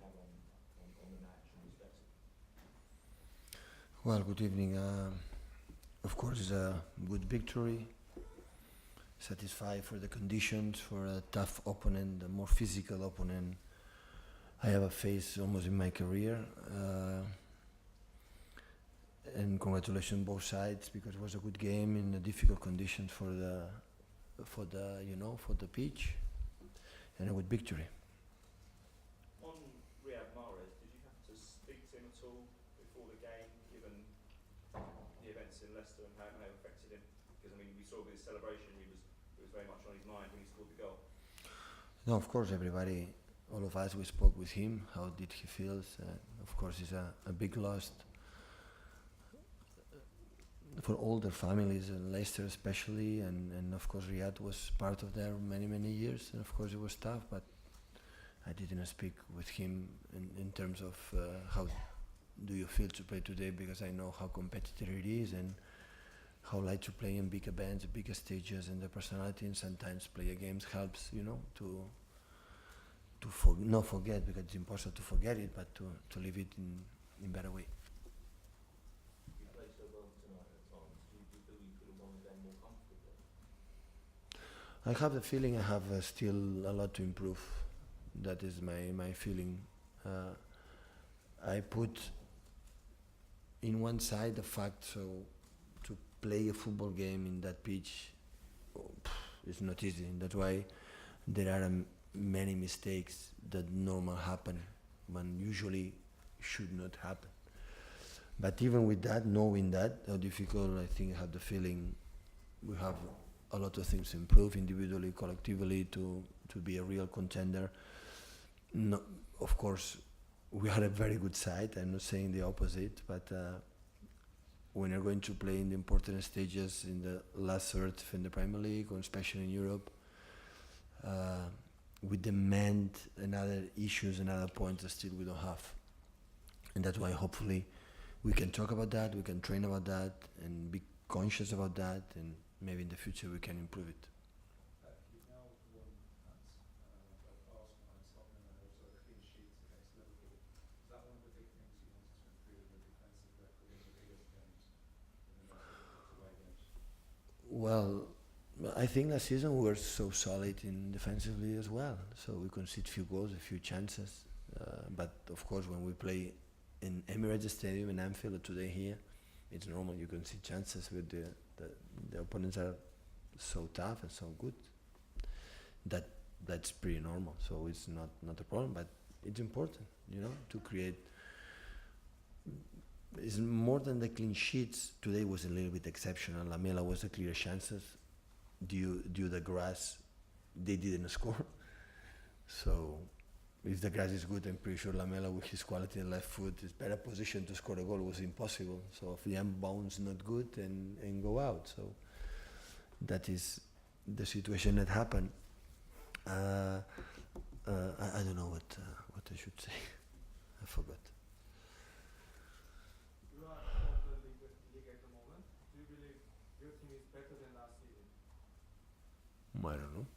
have on the match and respect it? Well, good evening. Of course, it's a good victory. Satisfied for the conditions, for a tough opponent, a more physical opponent I ever faced almost in my career. And congratulations both sides because it was a good game in the difficult conditions for the pitch, and a good victory. On Riyard Mahrez, did you have to speak to him at all before the game, given the events in Leicester and how it may have affected him? Because I mean, we saw with his celebration, it was very much on his mind when he scored the goal. No, of course, everybody, all of us, we spoke with him. How did he feel? Of course, it's a big loss for all their families, and Leicester especially, and of course Riyadh was part of there many years, and of course it was tough, but I didn't speak with him in terms of how do you feel to play today, because I know how competitive it is and how like to play in big events, bigger stages, and the personality, and sometimes play games helps, to not forget, because it's impossible to forget it, but to live it in better way. You played so well tonight at times. Do you feel you could have won the game more comfortably? I have the feeling I have still a lot to improve. That is my feeling. I put in one side the fact, so to play a football game in that pitch, it's not easy. That's why there are many mistakes that normal happen when usually should not happen. But even with that, knowing that, how difficult, I think I have the feeling we have a lot of things to improve individually, collectively, to be a real contender. No, of course, we are a very good side. I'm not saying the opposite, but when you're going to play in the important stages in the last third in the Premier League, or especially in Europe, we demand another issues and other points that still we don't have. And that's why hopefully we can talk about that, we can train about that, and be conscious about that, and maybe in the future we can improve it. You've now won at both Arsenal and Tottenham, and also clean sheets against Liverpool. Is that one of the big things you wanted to improve, the defensive record in the biggest games, in the away games? Well, I think last season we were so solid in defensively as well, so we conceded few goals, a few chances. But of course, when we play in Emirates Stadium in Anfield, or today here, it's normal. You can see chances with the opponents are so tough and so good. That's pretty normal. So it's not a problem, but it's important, to create. It's more than the clean sheets. Today was a little bit exceptional. Lamela was a clear chances. Due the grass, they didn't score. So if the grass is good, I'm pretty sure Lamela, with his quality in left foot, is better positioned to score a goal. It was impossible. So if the unbounds not good and go out. So that is the situation that happened. I don't know what I should say. I forgot. You are top of the league at the moment. Do you believe your team is better than last season? I don't know.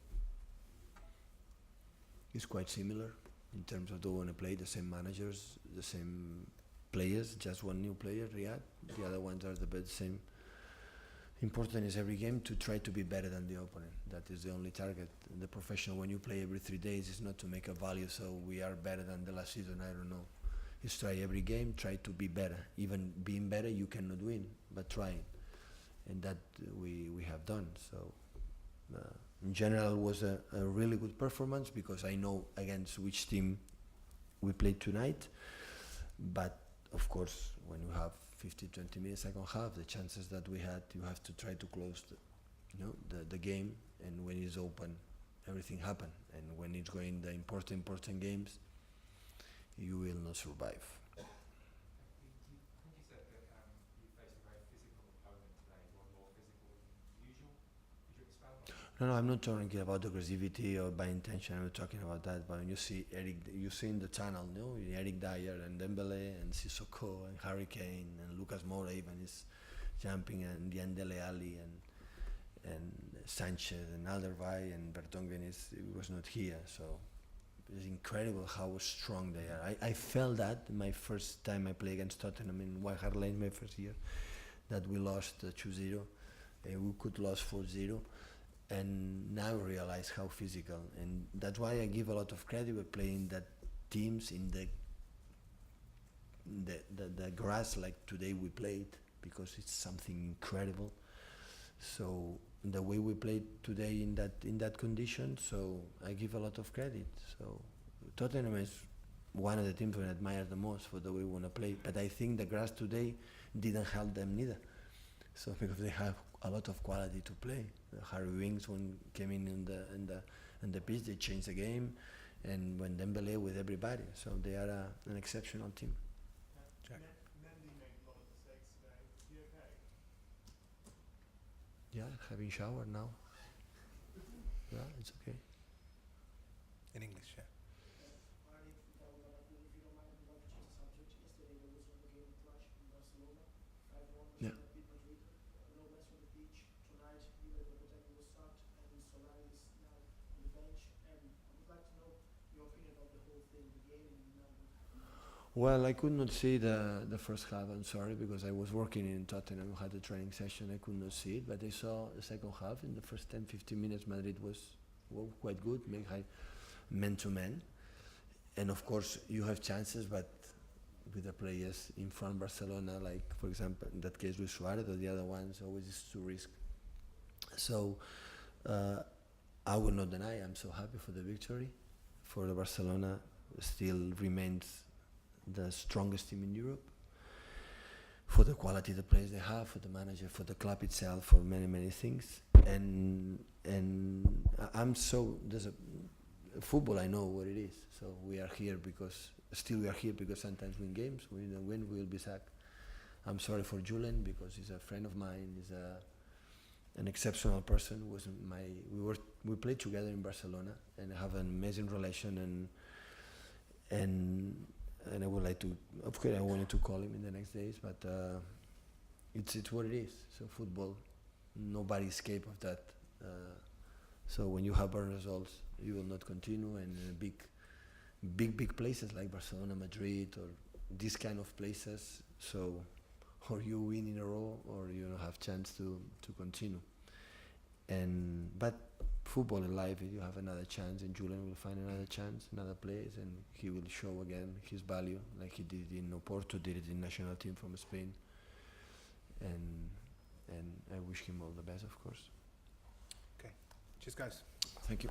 It's quite similar in terms of they want to play the same managers, the same players, just one new player, Riyad. The other ones are the same. Important is every game to try to be better than the opponent. That is the only target. The professional, when you play every 3 days, is not to make a value, so we are better than the last season, I don't know. It's try every game, try to be better. Even being better, you cannot win, but trying. And that we have done. So in general, it was a really good performance, because I know against which team we played tonight. But of course, when you have 50-20 minutes second half, the chances that we had, you have to try to close the game, and when it's open, everything happen. And when it's going the important games, you will not survive. I think you said that you faced a very physical opponent today, one more physical than usual. Could you expand on that? No, I'm not talking about aggressivity or by intention. I'm not talking about that. But when you see you see in the channel, Eric Dyer and Dembele and Sissoko and Harry Kane and Lucas Moura even is jumping, and Dele Alli and Sanchez and Alderweireld and Vertonghen was not here. So It's incredible how strong they are. I felt that my first time I played against Tottenham in White Hart Lane, my first year, that we lost 2-0. We could lose 4-0. And now I realize how physical. And that's why I give a lot of credit for playing that teams in the grass like today we played, because it's something incredible. So the way we played today in that condition, so I give a lot of credit. So Tottenham is one of the teams I admire the most for the way we want to play. But I think the grass today didn't help them neither. So because they have a lot of quality to play. Harry Winks when came in the pitch, they changed the game, and when Dembele with everybody. So they are an exceptional team. Jack. Mendy made a lot of mistakes today. Is he okay? Yeah, having shower now. Yeah, it's okay. In English, yeah. Arnie, if you don't mind, I'd like to change the subject. Yesterday there was one game clash in Barcelona. 5-1 Yeah. beat Madrid. No less on the pitch. Tonight, Riyard Mahrez was sacked and Solari is now on the bench. And I would like to know your opinion about the whole thing, the game, and now what happened. Well, I could not see the first half, I'm sorry, because I was working in Tottenham, had a training session, I could not see it, but I saw the second half. In the first 10-15 minutes, Madrid was quite good, make high man-to-man. And of course, you have chances, but with the players in front Barcelona, like, for example, in that case with Suarez or the other ones, always is to risk. So, I will not deny, I'm so happy for the victory. For the Barcelona, still remains the strongest team in Europe, for the quality of the players they have, for the manager, for the club itself, for many things. And I'm so football. I know what it is. So we are here because sometimes we win games. We don't win, we will be sacked. I'm sorry for Julen because he's a friend of mine. He's an exceptional person. We played together in Barcelona and have an amazing relation and I would like to, of course I wanted to call him in the next days, but it's what it is. So football, nobody escape of that. So when you have bad results, you will not continue, and big places like Barcelona, Madrid, or these kind of places, so or you win in a row or you don't have chance to continue. But football in life, you have another chance, and Julian will find another chance, another place, and he will show again his value, like he did in Oporto, did it in national team from Spain, and I wish him all the best, of course. Cheers, guys. Thank you.